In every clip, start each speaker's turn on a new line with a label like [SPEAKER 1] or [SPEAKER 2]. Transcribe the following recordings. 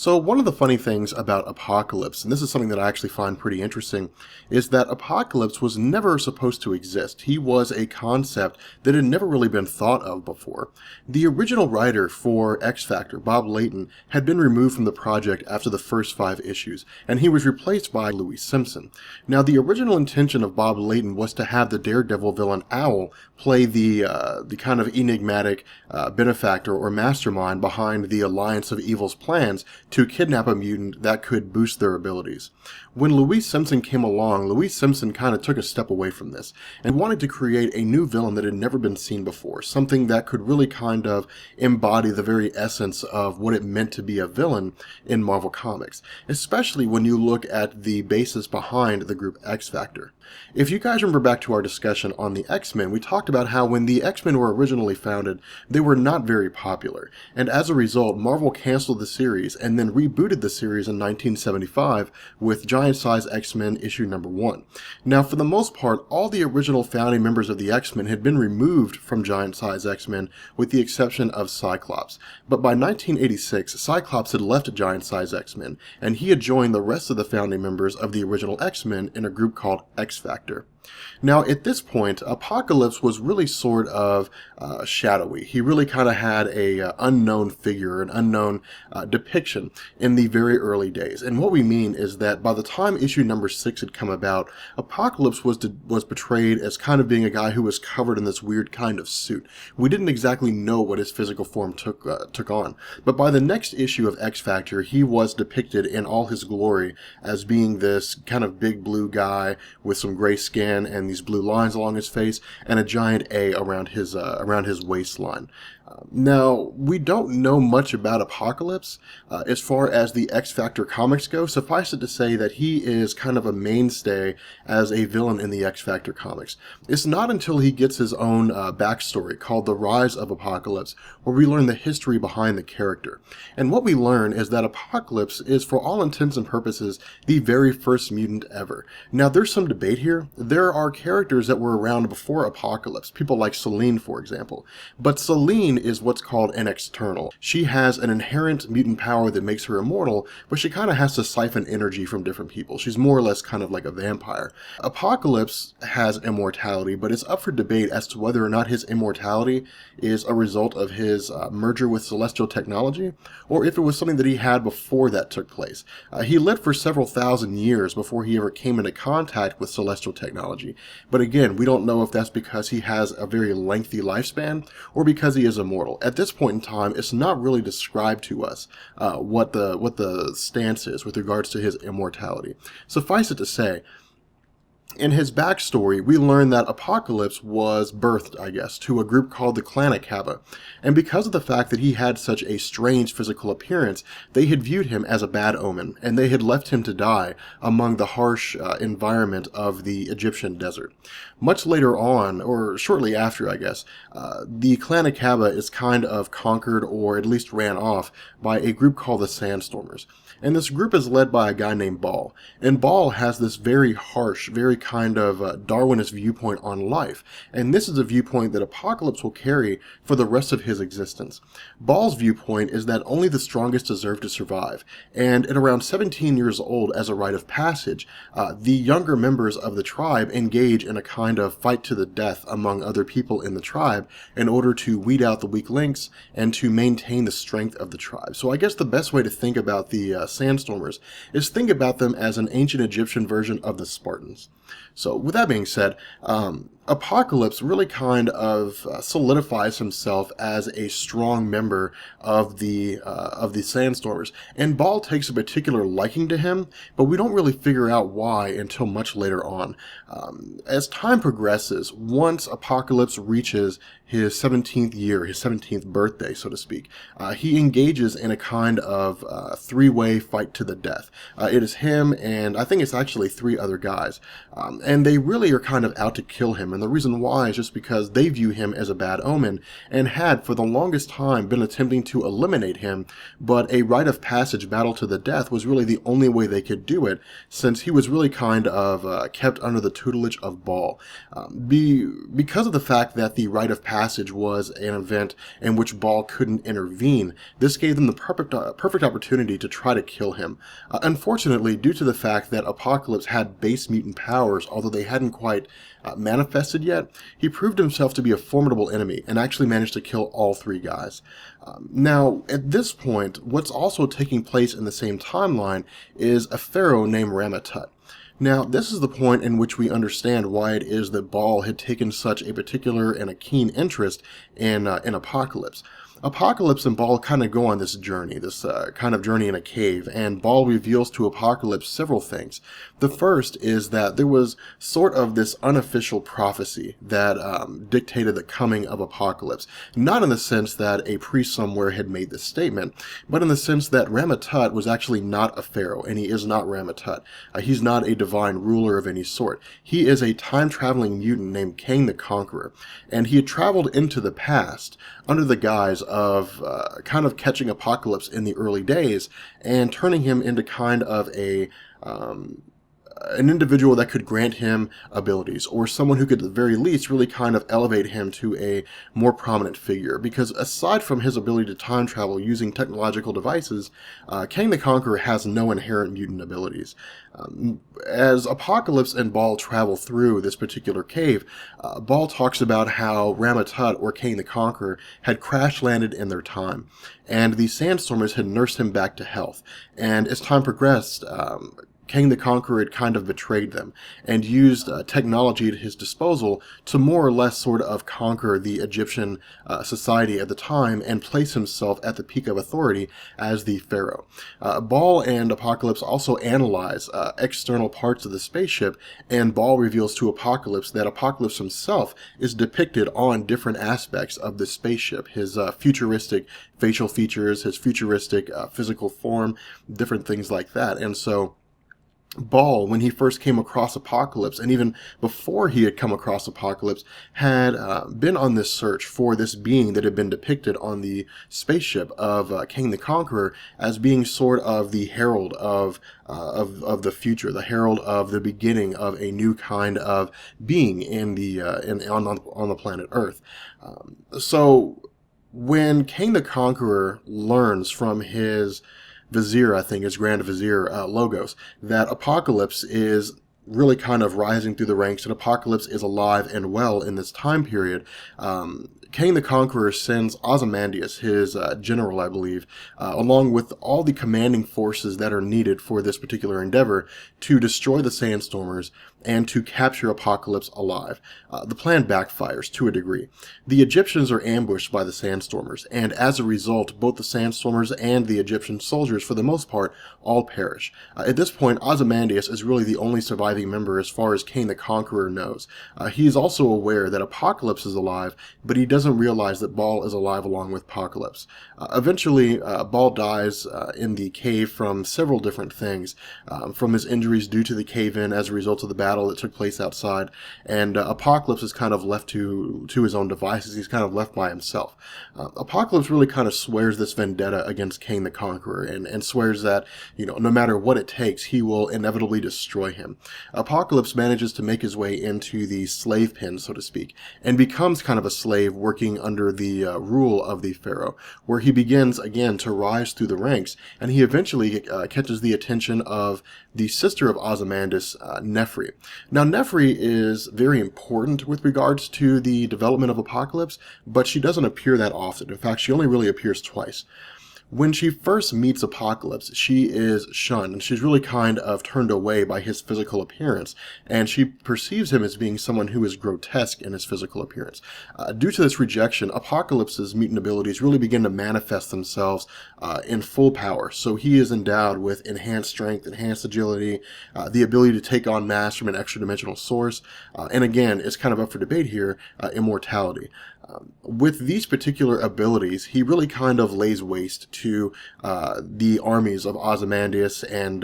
[SPEAKER 1] So one of the funny things about Apocalypse, and this is something that I actually find pretty interesting, is that Apocalypse was never supposed to exist. He was a concept that had never really been thought of before. The original writer for X Factor, Bob Layton, had been removed from the project after the first 5 issues, and he was replaced by Louis Simpson. Now, the original intention of Bob Layton was to have the Daredevil villain Owl play the kind of enigmatic benefactor or mastermind behind the Alliance of Evil's plans to kidnap a mutant that could boost their abilities. When Louis Simpson came along, Louis Simpson kind of took a step away from this and wanted to create a new villain that had never been seen before, something that could really kind of embody the very essence of what it meant to be a villain in Marvel Comics, especially when you look at the basis behind the group X Factor. If you guys remember back to our discussion on the X-Men, we talked about how when the X-Men were originally founded, they were not very popular, and as a result, Marvel canceled the series and then rebooted the series in 1975 with Giant Size X-Men issue number 1. Now, for the most part, all the original founding members of the X-Men had been removed from Giant Size X-Men with the exception of Cyclops. But by 1986, Cyclops had left Giant Size X-Men, and he had joined the rest of the founding members of the original X-Men in a group called X Factor. Now, at this point, Apocalypse was really sort of shadowy. He really kind of had a unknown figure, an unknown depiction in the very early days. And what we mean is that by the time issue number 6 had come about, Apocalypse was portrayed as kind of being a guy who was covered in this weird kind of suit. We didn't exactly know what his physical form took on. But by the next issue of X Factor, he was depicted in all his glory as being this kind of big blue guy with some gray skin and these blue lines along his face and a giant A around his waistline. Now, we don't know much about Apocalypse as far as the X Factor comics go. Suffice it to say that he is kind of a mainstay as a villain in the X Factor comics. It's not until he gets his own backstory called The Rise of Apocalypse where we learn the history behind the character. And what we learn is that Apocalypse is, for all intents and purposes, the very first mutant ever. Now, there's some debate here. There are characters that were around before Apocalypse, people like Selene, for example. But Selene is what's called an external. She has an inherent mutant power that makes her immortal, but she kind of has to siphon energy from different people. She's more or less kind of like a vampire. Apocalypse has immortality, but it's up for debate as to whether or not his immortality is a result of his merger with celestial technology, or if it was something that he had before that took place. He lived for several thousand years before he ever came into contact with celestial technology. But again, we don't know if that's because he has a very lengthy lifespan or because he is immortal. At this point in time, it's not really described to us what the stance is with regards to his immortality. Suffice it to say, in his backstory, we learn that Apocalypse was birthed, I guess, to a group called the Clan Akaba, and because of the fact that he had such a strange physical appearance, they had viewed him as a bad omen, and they had left him to die among the harsh environment of the Egyptian desert. Much later on, or shortly after, I guess, the Clan Akaba is kind of conquered, or at least ran off, by a group called the Sandstormers. And this group is led by a guy named Baal. And Baal has this very harsh, very kind of Darwinist viewpoint on life. And this is a viewpoint that Apocalypse will carry for the rest of his existence. Baal's viewpoint is that only the strongest deserve to survive. And at around 17 years old, as a rite of passage, the younger members of the tribe engage in a kind of fight to the death among other people in the tribe in order to weed out the weak links and to maintain the strength of the tribe. So I guess the best way to think about the Sandstormers is think about them as an ancient Egyptian version of the Spartans. So with that being said, Apocalypse really kind of solidifies himself as a strong member of the Sandstormers, and Baal takes a particular liking to him, but we don't really figure out why until much later on. As time progresses, once Apocalypse reaches his 17th year, his 17th birthday, so to speak, he engages in a kind of three-way fight to the death. It is him and I think it's actually 3 other guys, and they really are kind of out to kill him him. And the reason why is just because they view him as a bad omen, and had for the longest time been attempting to eliminate him, but a rite of passage battle to the death was really the only way they could do it, since he was really kind of kept under the tutelage of Baal. Because of the fact that the rite of passage was an event in which Baal couldn't intervene, this gave them the perfect opportunity to try to kill him. Unfortunately, due to the fact that Apocalypse had base mutant powers, although they hadn't quite manifested yet, he proved himself to be a formidable enemy and actually managed to kill all three guys. Now, at this point, what's also taking place in the same timeline is a pharaoh named Rama-Tut. Now, this is the point in which we understand why it is that Baal had taken such a particular and a keen interest in Apocalypse. Apocalypse and Baal kind of go on this journey, this kind of journey in a cave, and Baal reveals to Apocalypse several things. The first is that there was sort of this unofficial prophecy that dictated the coming of Apocalypse. Not in the sense that a priest somewhere had made this statement, but in the sense that Rama-Tut was actually not a pharaoh, and he is not Rama-Tut. He's not a divine ruler of any sort. He is a time-traveling mutant named Kang the Conqueror, and he had traveled into the past under the guise of kind of catching Apocalypse in the early days and turning him into kind of an individual that could grant him abilities, or someone who could at the very least really kind of elevate him to a more prominent figure. Because aside from his ability to time travel using technological devices, Kang the Conqueror has no inherent mutant abilities. As Apocalypse and Baal travel through this particular cave, Baal talks about how Rama-Tut, or Kang the Conqueror, had crash-landed in their time, and the Sandstormers had nursed him back to health. And as time progressed, Kang the Conqueror had kind of betrayed them and used technology at his disposal to more or less sort of conquer the Egyptian society at the time and place himself at the peak of authority as the pharaoh. Baal and Apocalypse also analyze external parts of the spaceship, and Baal reveals to Apocalypse that Apocalypse himself is depicted on different aspects of the spaceship. His futuristic facial features, his futuristic physical form, different things like that. And so Baal, when he first came across Apocalypse, and even before he had come across Apocalypse, had been on this search for this being that had been depicted on the spaceship of Kang the Conqueror as being sort of the herald of the future, the herald of the beginning of a new kind of being on the planet Earth. So when Kang the Conqueror learns from his Vizier, I think, his Grand Vizier, Logos, that Apocalypse is really kind of rising through the ranks, and Apocalypse is alive and well in this time period, Kang the Conqueror sends Ozymandias, his general, I believe, along with all the commanding forces that are needed for this particular endeavor to destroy the Sandstormers and to capture Apocalypse alive. The plan backfires to a degree. The Egyptians are ambushed by the Sandstormers, and as a result, both the Sandstormers and the Egyptian soldiers, for the most part, all perish. At this point, Ozymandias is really the only surviving member as far as Kang the Conqueror knows. He is also aware that Apocalypse is alive, but he doesn't realize that Baal is alive along with Apocalypse. Eventually, Baal dies in the cave from several different things, from his injuries due to the cave-in as a result of the battle that took place outside, and Apocalypse is kind of left to his own devices. He's kind of left by himself. Apocalypse really kind of swears this vendetta against Kang the Conqueror, and swears that, no matter what it takes, he will inevitably destroy him. Apocalypse manages to make his way into the slave pen, so to speak, and becomes kind of a slave working under the rule of the pharaoh, where he begins again to rise through the ranks, and he eventually catches the attention of the sister of Ozymandias, Nefri. Now, Nefri is very important with regards to the development of Apocalypse, but she doesn't appear that often. In fact, she only really appears twice. When she first meets Apocalypse, she is shunned, and she's really kind of turned away by his physical appearance, and she perceives him as being someone who is grotesque in his physical appearance. Due to this rejection, Apocalypse's mutant abilities really begin to manifest themselves in full power. So he is endowed with enhanced strength, enhanced agility, the ability to take on mass from an extra-dimensional source, and again, it's kind of up for debate here, immortality. With these particular abilities, he really kind of lays waste to the armies of Ozymandias and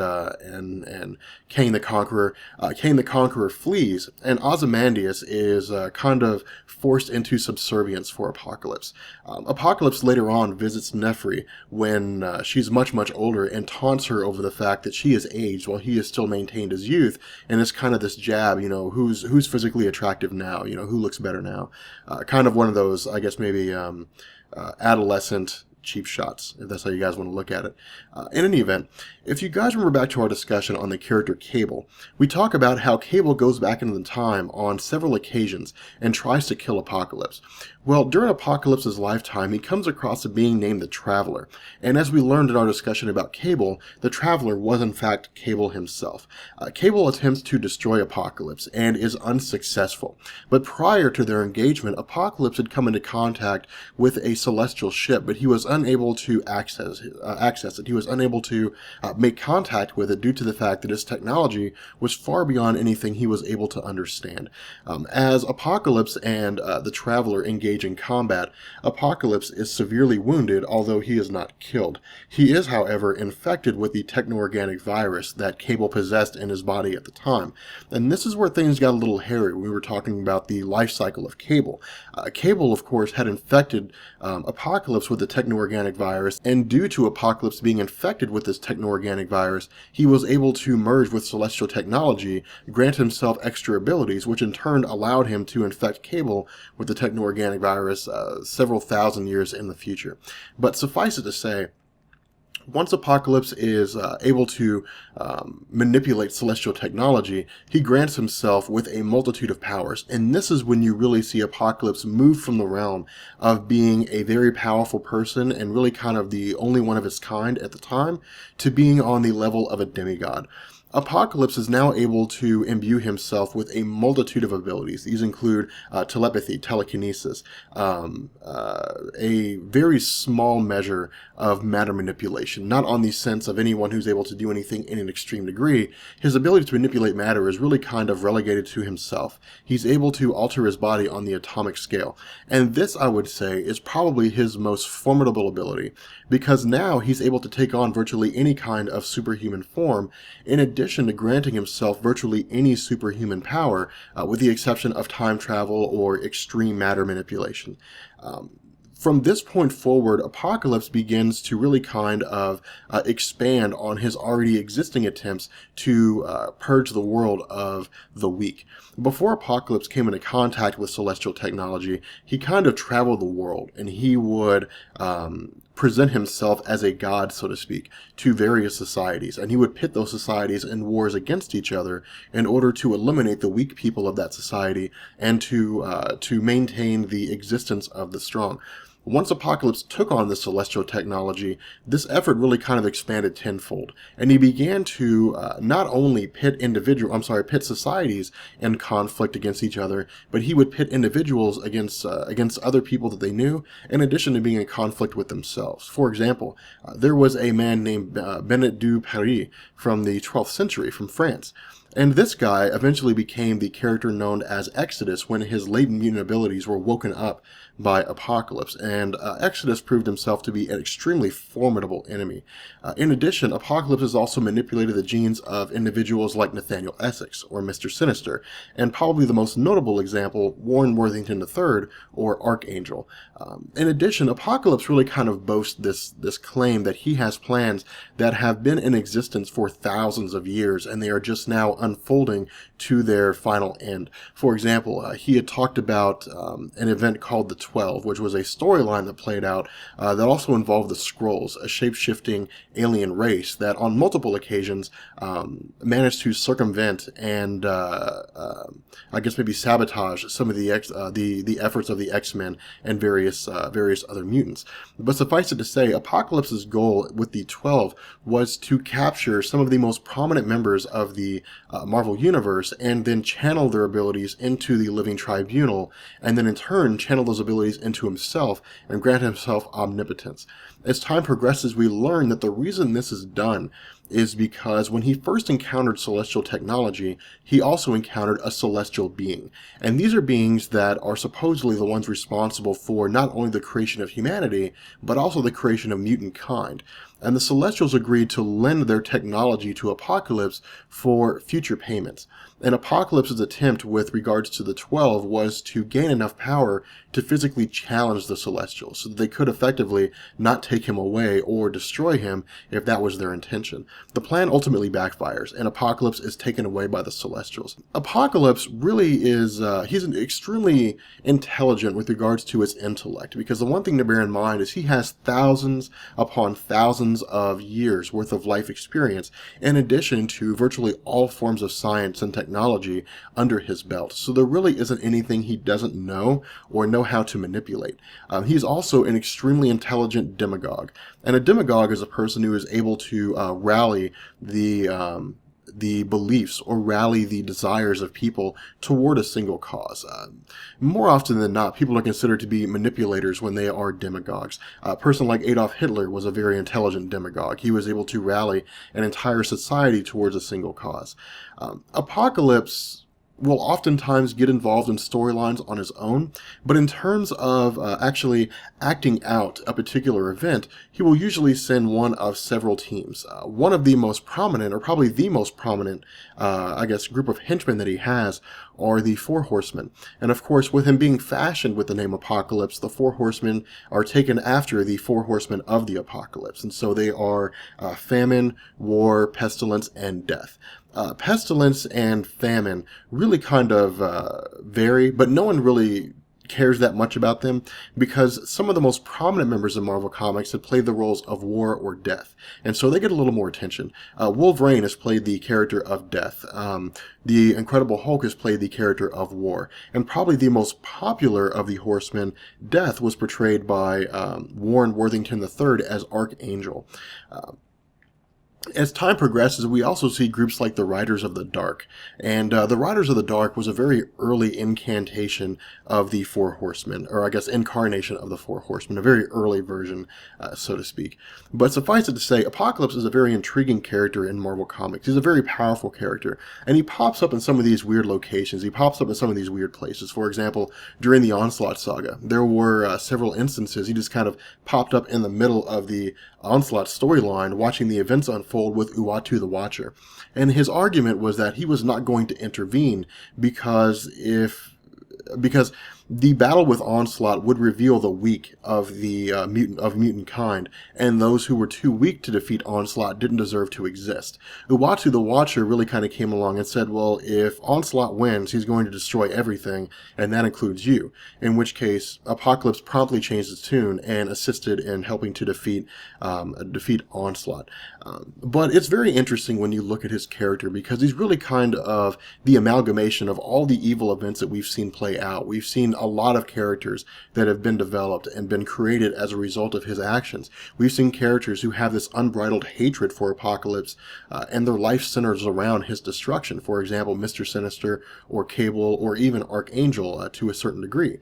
[SPEAKER 1] Cain the Conqueror. Cain the Conqueror flees, and Ozymandias is kind of forced into subservience for Apocalypse. Apocalypse later on visits Nephri when she's much older and taunts her over the fact that she has aged while he has still maintained his youth, and it's kind of this jab, who's physically attractive now, who looks better now. Kind of one of those, I guess maybe adolescent cheap shots, if that's how you guys want to look at it. In any event, if you guys remember back to our discussion on the character Cable, we talk about how Cable goes back into the time on several occasions and tries to kill Apocalypse. Well, during Apocalypse's lifetime, he comes across a being named the Traveler, and as we learned in our discussion about Cable, the Traveler was in fact Cable himself. Cable attempts to destroy Apocalypse and is unsuccessful, but prior to their engagement, Apocalypse had come into contact with a celestial ship, but he was unable to access it. He was unable to make contact with it due to the fact that its technology was far beyond anything he was able to understand. As Apocalypse and the Traveler engage in combat, Apocalypse is severely wounded, although he is not killed. He is, however, infected with the techno-organic virus that Cable possessed in his body at the time. And this is where things got a little hairy. We were talking about the life cycle of Cable. Cable, of course, had infected Apocalypse with the techno-organic virus, and due to Apocalypse being infected with this techno-organic virus, he was able to merge with celestial technology, grant himself extra abilities, which in turn allowed him to infect Cable with the techno-organic virus several thousand years in the future. But suffice it to say, once Apocalypse is able to manipulate celestial technology, he grants himself with a multitude of powers. And this is when you really see Apocalypse move from the realm of being a very powerful person and really kind of the only one of his kind at the time to being on the level of a demigod. Apocalypse is now able to imbue himself with a multitude of abilities. These include telepathy, telekinesis, a very small measure of matter manipulation, not on the sense of anyone who's able to do anything in an extreme degree. His ability to manipulate matter is really kind of relegated to himself. He's able to alter his body on the atomic scale. And this, I would say, is probably his most formidable ability, because now he's able to take on virtually any kind of superhuman form, in addition to granting himself virtually any superhuman power, with the exception of time travel or extreme matter manipulation. From this point forward, Apocalypse begins to really kind of expand on his already existing attempts to purge the world of the weak. Before Apocalypse came into contact with celestial technology, he kind of traveled the world, and he would present himself as a god, so to speak, to various societies, and he would pit those societies in wars against each other in order to eliminate the weak people of that society and to maintain the existence of the strong. Once Apocalypse took on this celestial technology, this effort really kind of expanded tenfold, and he began to not only pit societies in conflict against each other, but he would pit individuals against other people that they knew, in addition to being in conflict with themselves. For example, there was a man named Benet du Paris from the 12th century from France. And this guy eventually became the character known as Exodus when his latent mutant abilities were woken up by Apocalypse, and Exodus proved himself to be an extremely formidable enemy. In addition, Apocalypse has also manipulated the genes of individuals like Nathaniel Essex, or Mr. Sinister, and probably the most notable example, Warren Worthington III, or Archangel. In addition, Apocalypse really kind of boasts this claim that he has plans that have been in existence for thousands of years, and they are just now unfolding to their final end. For example, he had talked about an event called the 12, which was a storyline that played out that also involved the Skrulls, a shape-shifting alien race that on multiple occasions managed to circumvent and I guess maybe sabotage some of the efforts of the X-Men and various other mutants. But suffice it to say, Apocalypse's goal with the 12 was to capture some of the most prominent members of the Marvel Universe, and then channel their abilities into the Living Tribunal, and then in turn channel those abilities into himself and grant himself omnipotence. As time progresses, we learn that the reason this is done is because when he first encountered celestial technology, he also encountered a celestial being. And these are beings that are supposedly the ones responsible for not only the creation of humanity, but also the creation of mutant kind. And the Celestials agreed to lend their technology to Apocalypse for future payments. And Apocalypse's attempt with regards to the 12 was to gain enough power to physically challenge the Celestials, so that they could effectively not take him away or destroy him if that was their intention. The plan ultimately backfires, and Apocalypse is taken away by the Celestials. Apocalypse really is, he's extremely intelligent with regards to his intellect, because the one thing to bear in mind is he has thousands upon thousands of years worth of life experience, in addition to virtually all forms of science and technology under his belt. So there really isn't anything he doesn't know or know how to manipulate. He's also an extremely intelligent demagogue, and a demagogue is a person who is able to rally the beliefs or rally the desires of people toward a single cause. More often than not, people are considered to be manipulators when they are demagogues. A person like Adolf Hitler was a very intelligent demagogue. He was able to rally an entire society towards a single cause. Apocalypse will oftentimes get involved in storylines on his own, but in terms of actually acting out a particular event, he will usually send one of several teams. One of the most prominent, or probably the most prominent, I guess, group of henchmen that he has are the Four Horsemen. And of course, with him being fashioned with the name Apocalypse, the Four Horsemen are taken after the Four Horsemen of the Apocalypse. And so they are famine, war, pestilence, and death. Pestilence and famine really kind of vary, but no one really cares that much about them because some of the most prominent members of Marvel Comics have played the roles of war or death, and so they get a little more attention. Wolverine has played the character of death. The Incredible Hulk has played the character of war, and probably the most popular of the Horsemen, Death, was portrayed by Warren Worthington III as Archangel. As time progresses, we also see groups like the Riders of the Dark, and the Riders of the Dark was a very early incantation of the Four Horsemen, or I guess incarnation of the Four Horsemen, a very early version, so to speak. But suffice it to say, Apocalypse is a very intriguing character in Marvel Comics. He's a very powerful character, and he pops up in some of these weird locations. He pops up in some of these weird places. For example, during the Onslaught saga, there were several instances he just kind of popped up in the middle of the Onslaught storyline, watching the events unfold with Uatu the Watcher. And his argument was that he was not going to intervene because the battle with Onslaught would reveal the weak of the mutant kind, and those who were too weak to defeat Onslaught didn't deserve to exist. Uatu the Watcher really kind of came along and said, well, if Onslaught wins, he's going to destroy everything, and that includes you. In which case, Apocalypse promptly changed his tune and assisted in helping to defeat Onslaught. But it's very interesting when you look at his character, because he's really kind of the amalgamation of all the evil events that we've seen play out. We've seen a lot of characters that have been developed and been created as a result of his actions. We've seen characters who have this unbridled hatred for Apocalypse, and their life centers around his destruction. For example, Mr. Sinister or Cable or even Archangel to a certain degree.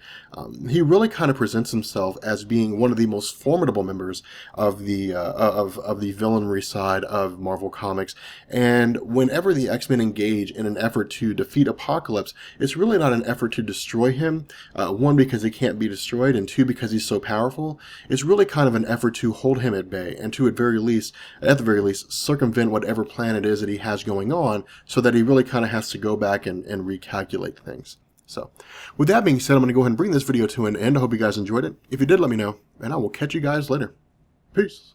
[SPEAKER 1] He really kind of presents himself as being one of the most formidable members of the villainry side of Marvel Comics. And whenever the X-Men engage in an effort to defeat Apocalypse, it's really not an effort to destroy him. One, because he can't be destroyed, and two, because he's so powerful. It's really kind of an effort to hold him at bay, and to at the very least, circumvent whatever plan it is that he has going on, so that he really kind of has to go back and recalculate things. So, with that being said, I'm going to go ahead and bring this video to an end. I hope you guys enjoyed it. If you did, let me know, and I will catch you guys later. Peace.